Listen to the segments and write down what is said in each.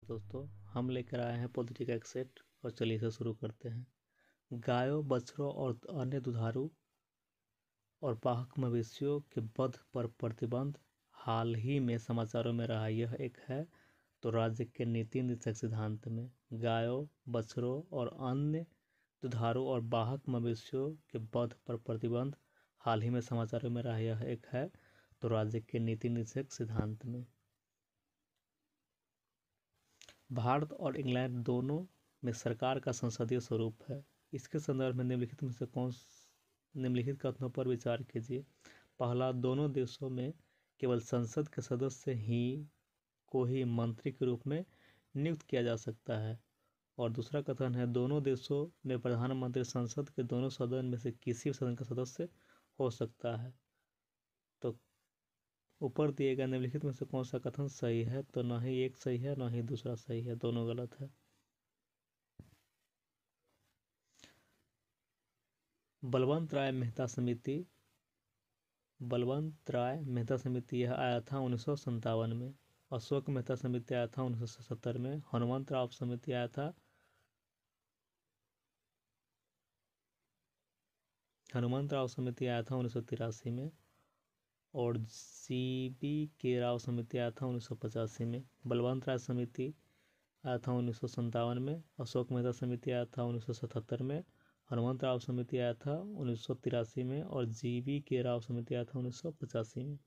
दोस्तों, हम लेकर आए हैं पॉलिटिकल एक्सेट और चलिए इसे शुरू करते हैं। गायों, बछड़ों और अन्य दुधारू और वाहक मवेशियों के वध पर प्रतिबंध हाल ही में समाचारों में रहा। यह एक है तो राज्य के नीति निर्देशक सिद्धांत में गायों, बछड़ों और अन्य दुधारू और वाहक मवेशियों के वध पर प्रतिबंध हाल ही में समाचारों में रहा। यह एक है तो राज्य के नीति निर्देशक सिद्धांत में भारत और इंग्लैंड दोनों में सरकार का संसदीय स्वरूप है। इसके संदर्भ में निम्नलिखित कथनों पर विचार कीजिए। पहला, दोनों देशों में केवल संसद के सदस्य को ही मंत्री के रूप में नियुक्त किया जा सकता है। और दूसरा कथन है, दोनों देशों में प्रधानमंत्री संसद के दोनों सदन में से किसी भी सदन का सदस्य हो सकता है। तो ऊपर दिए गए निम्नलिखित में से कौन सा कथन सही है? तो ना ही एक सही है, ना ही दूसरा सही है, दोनों गलत है। बलवंत राय मेहता समिति यह आया था 1957 में। अशोक मेहता समिति आया था 1970 में। हनुमंत राव समिति आया था 1983 में। और जीबी के राव समिति आया था 1985 में। बलवंत राय समिति आया था 1957 में। अशोक मेहता समिति आया था 1977 में। हनुमंत राव समिति आया था 1983 में। और जीबी के राव समिति आया था 1985 में।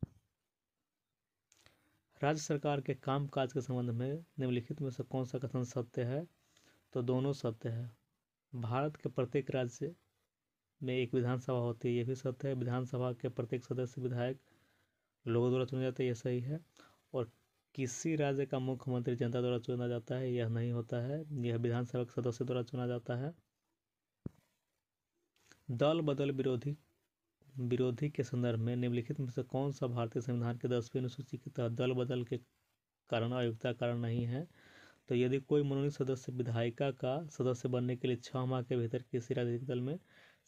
राज्य सरकार के कामकाज के संबंध में निम्नलिखित में से कौन सा कथन सत्य है? तो दोनों सत्य है। भारत के प्रत्येक राज्य में एक विधानसभा होती है, यह भी सत्य है। विधानसभा के प्रत्येक सदस्य विधायक लोगों द्वारा चुने जाते हैं, यह सही है। और किसी राज्य का मुख्यमंत्री जनता द्वारा चुना जाता है, यह नहीं होता है, यह विधानसभा के सदस्य द्वारा चुना जाता है। दल बदल विरोधी के संदर्भ में निम्नलिखित में से कौन सा भारतीय संविधान के 10वीं अनुसूची के तहत दल बदल के कारण अयोग्यता कारण नहीं है? तो यदि कोई मनोनीत सदस्य विधायिका का सदस्य बनने के लिए 6 माह के भीतर किसी राजनीतिक दल में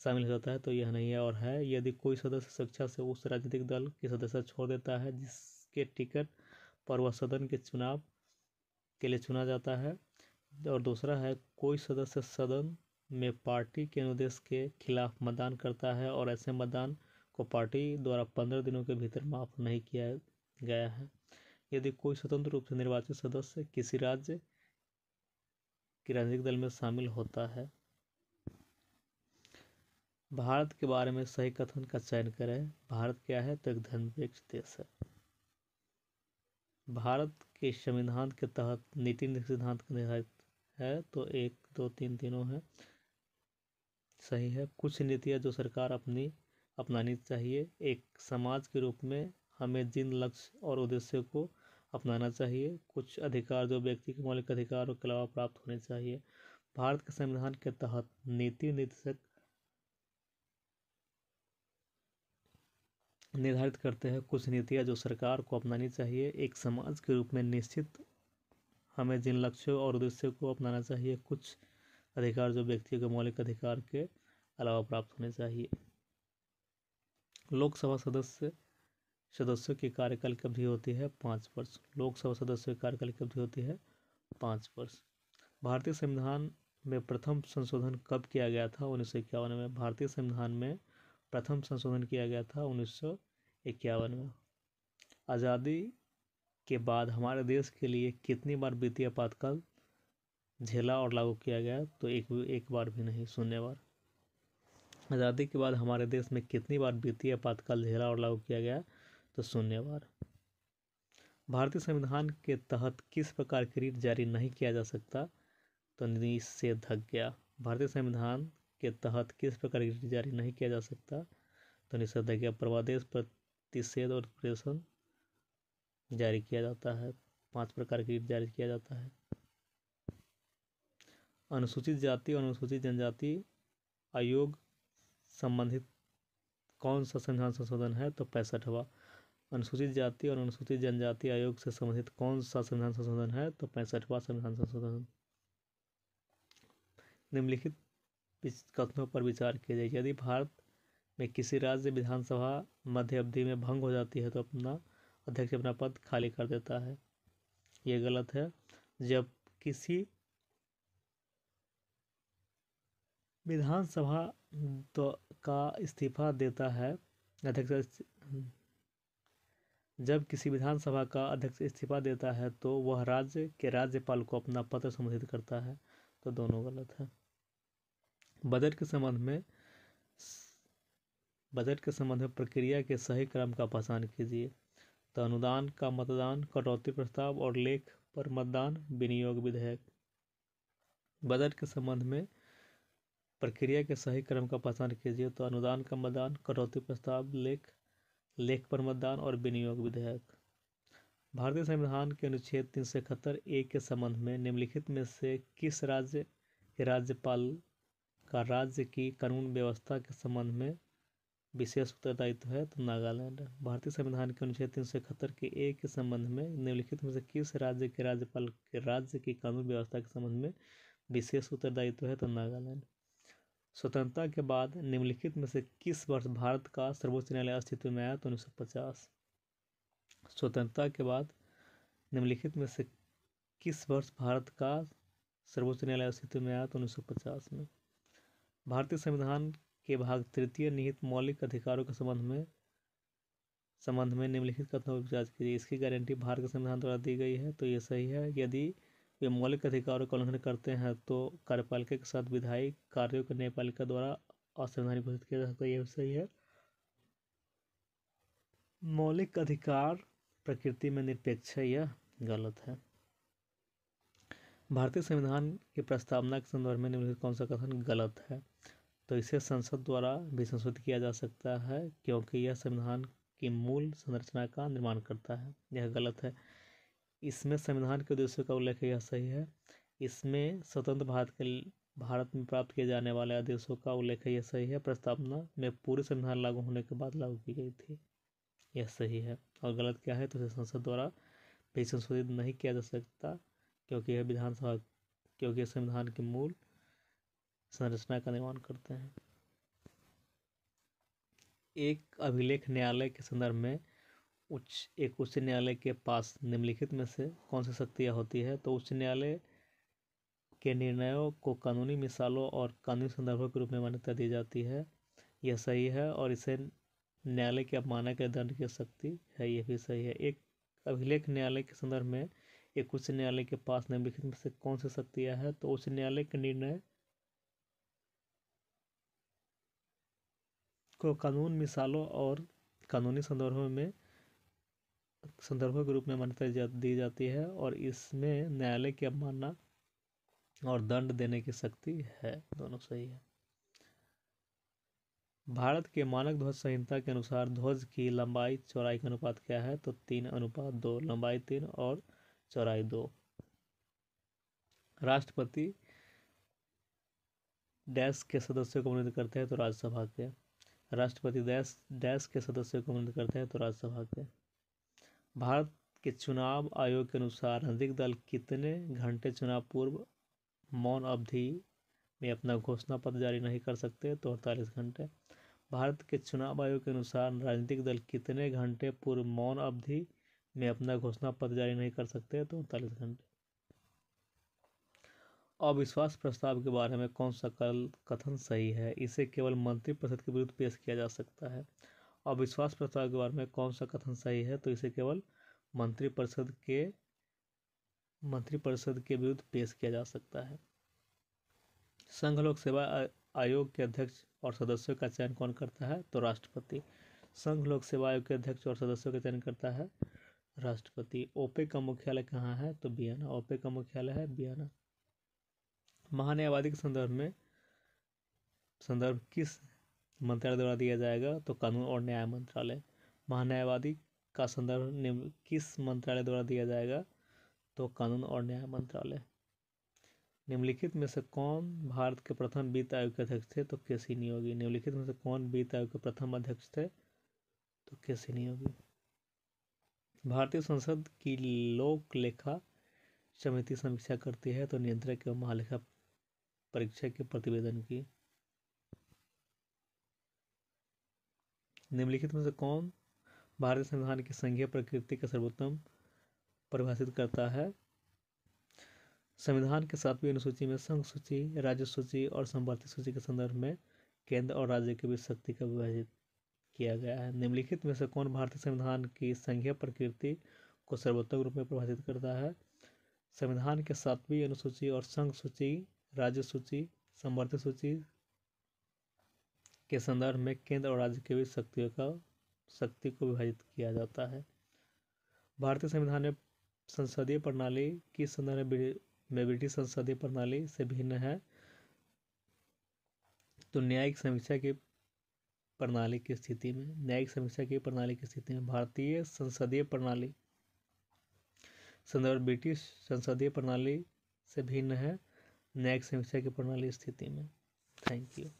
शामिल हो जाता है तो यह नहीं है। और है, यदि कोई सदस्य स्वेच्छा से उस राजनीतिक दल की सदस्यता छोड़ देता है जिसके टिकट पर वह सदन के चुनाव के लिए चुना जाता है। और दूसरा है, कोई सदस्य सदन में पार्टी के अनुदेश के खिलाफ मतदान करता है और ऐसे मतदान को पार्टी द्वारा 15 दिनों के भीतर माफ नहीं किया गया है। यदि कोई स्वतंत्र रूप से निर्वाचित सदस्य किसी राज्य के राजनीतिक दल में शामिल होता है। भारत के बारे में सही कथन का चयन करें। भारत क्या है? तो एक धर्मनिरपेक्ष देश है। भारत के संविधान के तहत नीति निर्देशक सिद्धांत निर्धारित है, तो 1, 2, 3 तीनों है सही है। कुछ नीतियां जो सरकार अपनानी चाहिए। एक समाज के रूप में हमें जिन लक्ष्य और उद्देश्यों को अपनाना चाहिए। कुछ अधिकार जो व्यक्ति के मौलिक अधिकारों के अलावा प्राप्त होने चाहिए। भारत के संविधान के तहत नीति निर्देशक निर्धारित करते हैं कुछ नीतियां जो सरकार को अपनानी चाहिए। एक समाज के रूप में निश्चित हमें जिन लक्ष्यों और उद्देश्यों को अपनाना चाहिए। कुछ अधिकार जो व्यक्ति के मौलिक अधिकार के अलावा प्राप्त होने चाहिए। लोकसभा सदस्यों की कार्यकाल की अवधि होती है 5 वर्ष। लोकसभा सदस्यों की कार्यकाल की अवधि होती है 5 वर्ष। भारतीय संविधान में प्रथम संशोधन कब किया गया था? 1951 में। भारतीय संविधान में प्रथम संशोधन किया गया था 1951 में। आज़ादी के बाद हमारे देश के लिए कितनी बार वित्तीय आपातकाल झेला और लागू किया गया? तो एक बार भी नहीं, 0 बार। आज़ादी के बाद हमारे देश में कितनी बार वित्तीय आपातकाल झेला और लागू किया गया? तो 0 बार। भारतीय संविधान के तहत किस प्रकार की रीट जारी नहीं किया जा सकता? तो निषेधाज्ञा। भारतीय संविधान के तहत किस प्रकार की रीट जारी नहीं किया जा सकता? तो निषेधाज्ञा। प्रवादेश, प्रतिषेध और प्रेषण जारी किया जाता है। 5 प्रकार की रीट जारी किया जाता है। अनुसूचित जाति और अनुसूचित जनजाति आयोग संबंधित कौन सा संविधान संशोधन है? तो 65वां। अनुसूचित जाति और अनुसूचित जनजाति आयोग से संबंधित कौन सा संविधान संशोधन है? तो 65वां संविधान संशोधन। निम्नलिखित कथनों पर विचार किया जाए। यदि भारत में किसी राज्य विधानसभा मध्य अवधि में भंग हो जाती है तो अध्यक्ष अपना पद खाली कर देता है, ये गलत है। जब किसी विधानसभा का इस्तीफा देता है अध्यक्ष, जब किसी विधानसभा का अध्यक्ष इस्तीफा देता है तो वह राज्य के राज्यपाल को अपना पत्र संबोधित करता है। तो दोनों गलत है। बजट के संबंध में प्रक्रिया के सही क्रम का पहचान कीजिए। तो अनुदान का मतदान, कटौती प्रस्ताव और लेख पर मतदान, विनियोग विधेयक। बजट के संबंध में प्रक्रिया के सही क्रम का पहचान कीजिए। तो अनुदान का मतदान, कटौती प्रस्ताव, लेख पर मतदान और विनियोग विधेयक। भारतीय संविधान के अनुच्छेद 371 ए के संबंध में निम्नलिखित में से किस राज्य के राज्यपाल का राज्य की कानून व्यवस्था के संबंध में विशेष उत्तरदायित्व है? तो नागालैंड। भारतीय संविधान के अनुच्छेद 371 के ए के संबंध में निम्नलिखित में से किस राज्य के राज्यपाल के राज्य की कानून व्यवस्था के संबंध में विशेष उत्तरदायित्व है? तो नागालैंड। स्वतंत्रता के बाद निम्नलिखित में से किस वर्ष भारत का सर्वोच्च न्यायालय अस्तित्व में आया? तो 1950। स्वतंत्रता के बाद निम्नलिखित में से किस वर्ष भारत का सर्वोच्च न्यायालय अस्तित्व में आया? तो 1950 में। भारतीय संविधान के भाग 3 निहित मौलिक अधिकारों के संबंध में निम्नलिखित कथनों पर विचार कीजिए। इसकी गारंटी भारत के संविधान द्वारा दी गई है। तो ये सही है। यदि वे मौलिक अधिकारों का उल्लंघन करते हैं तो कार्यपालिका के साथ विधायी कार्यों को न्यायपालिका द्वारा असंवैधानिक घोषित किया जा सकता है। यह सही है। मौलिक अधिकार प्रकृति में निरपेक्ष है, यह गलत है। भारतीय संविधान की प्रस्तावना के संदर्भ में निम्नलिखित कौन सा कथन गलत है? तो इसे संसद द्वारा भी संशोधित किया जा सकता है क्योंकि यह संविधान की मूल संरचना का निर्माण करता है। यह गलत है। इसमें संविधान के उद्देश्यों का उल्लेख है, यह सही है। इसमें स्वतंत्र भारत में प्राप्त किए जाने वाले आदेशों का उल्लेख है, यह सही है। प्रस्तावना में पूरे संविधान लागू होने के बाद लागू की गई थी, यह सही है। और गलत क्या है? तो इसे संसद द्वारा भी संशोधित नहीं किया जा सकता क्योंकि यह संविधान की मूल संरचना का निर्माण करते हैं। एक अभिलेख न्यायालय के संदर्भ में एक उच्च न्यायालय के पास निम्नलिखित में से कौन सी शक्तियां होती है? तो उच्च न्यायालय के निर्णयों को कानूनी मिसालों और कानूनी संदर्भों के रूप में मान्यता दी जाती है, यह सही है। और इसे न्यायालय की अवमानना के दंड की शक्ति है, यह भी सही है। एक अभिलेख न्यायालय के संदर्भ में एक उच्च न्यायालय के पास निम्नलिखित में से कौन सी शक्तियां है? तो उच्च न्यायालय के निर्णय को कानून मिसालों और कानूनी संदर्भों के रूप में मान्यता दी जाती है और इसमें न्यायालय की अवमानना और दंड देने की शक्ति है। दोनों सही है। भारत के मानक ध्वज संहिता के अनुसार ध्वज की लंबाई चौड़ाई का अनुपात क्या है? तो 3:2। लंबाई 3 और चौड़ाई 2। राष्ट्रपति डैश के सदस्यों को मनोनीत करते हैं? तो राज्यसभा के। राष्ट्रपति डैश के सदस्यों को मनोनीत करते हैं? तो राज्यसभा के। भारत के चुनाव आयोग के अनुसार राजनीतिक दल कितने घंटे चुनाव पूर्व मौन अवधि में अपना घोषणा पत्र जारी नहीं कर सकते? तो 48 घंटे। भारत के चुनाव आयोग के अनुसार राजनीतिक दल कितने घंटे पूर्व मौन अवधि में अपना घोषणा पत्र जारी नहीं कर सकते? तो 48 घंटे। अविश्वास प्रस्ताव के बारे में कौन सा कथन सही है? इसे केवल मंत्रिपरिषद के विरुद्ध पेश किया जा सकता है। अविश्वास प्रस्ताव के बारे में कौन सा कथन सही है? तो इसे केवल मंत्रिपरिषद के विरुद्ध पेश किया जा सकता है। संघ लोक सेवा आयोग के अध्यक्ष और सदस्यों का चयन कौन करता है? तो राष्ट्रपति। संघ लोक सेवा आयोग के अध्यक्ष और सदस्यों का चयन करता है राष्ट्रपति। ओपेक का मुख्यालय कहाँ है? तो वियना। ओपेक का मुख्यालय है वियना। महान्यायवादी के संदर्भ किस मंत्रालय द्वारा दिया जाएगा? तो कानून और न्याय मंत्रालय। महान्यायवादी का संदर्भ किस मंत्रालय द्वारा दिया जाएगा? तो कानून और न्याय मंत्रालय। निम्नलिखित में से कौन भारत के प्रथम वित्त आयोग के अध्यक्ष थे? तो केसी नियोगी। निम्नलिखित में से कौन वित्त आयोग के प्रथम अध्यक्ष थे? तो केसी नियोगी। भारतीय संसद की लोक लेखा समिति समीक्षा करती है? तो नियंत्रक एवं महालेखा परीक्षक के प्रतिवेदन की। निम्नलिखित में से कौन भारतीय संविधान की संघीय प्रकृति का सर्वोत्तम परिभाषित करता है? संविधान के 7वीं अनुसूची में संघ सूची, राज्य सूची और संवर्ती सूची के संदर्भ में केंद्र और राज्य के बीच शक्ति का विभाजित किया गया है। निम्नलिखित में से कौन भारतीय संविधान की संघीय प्रकृति को सर्वोत्तम रूप में प्रभावित करता है? संविधान के 7वीं अनुसूची और संघ सूची, राज्य सूची, संवर्ती सूची के संदर्भ में केंद्र और राज्य के बीच शक्ति को विभाजित किया जाता है। भारतीय संविधान में संसदीय प्रणाली किस संदर्भ में ब्रिटिश संसदीय प्रणाली से भिन्न है? तो न्यायिक समीक्षा की प्रणाली की स्थिति में भारतीय संसदीय प्रणाली संदर्भ ब्रिटिश संसदीय प्रणाली से भिन्न है न्यायिक समीक्षा की प्रणाली स्थिति में। Thank you.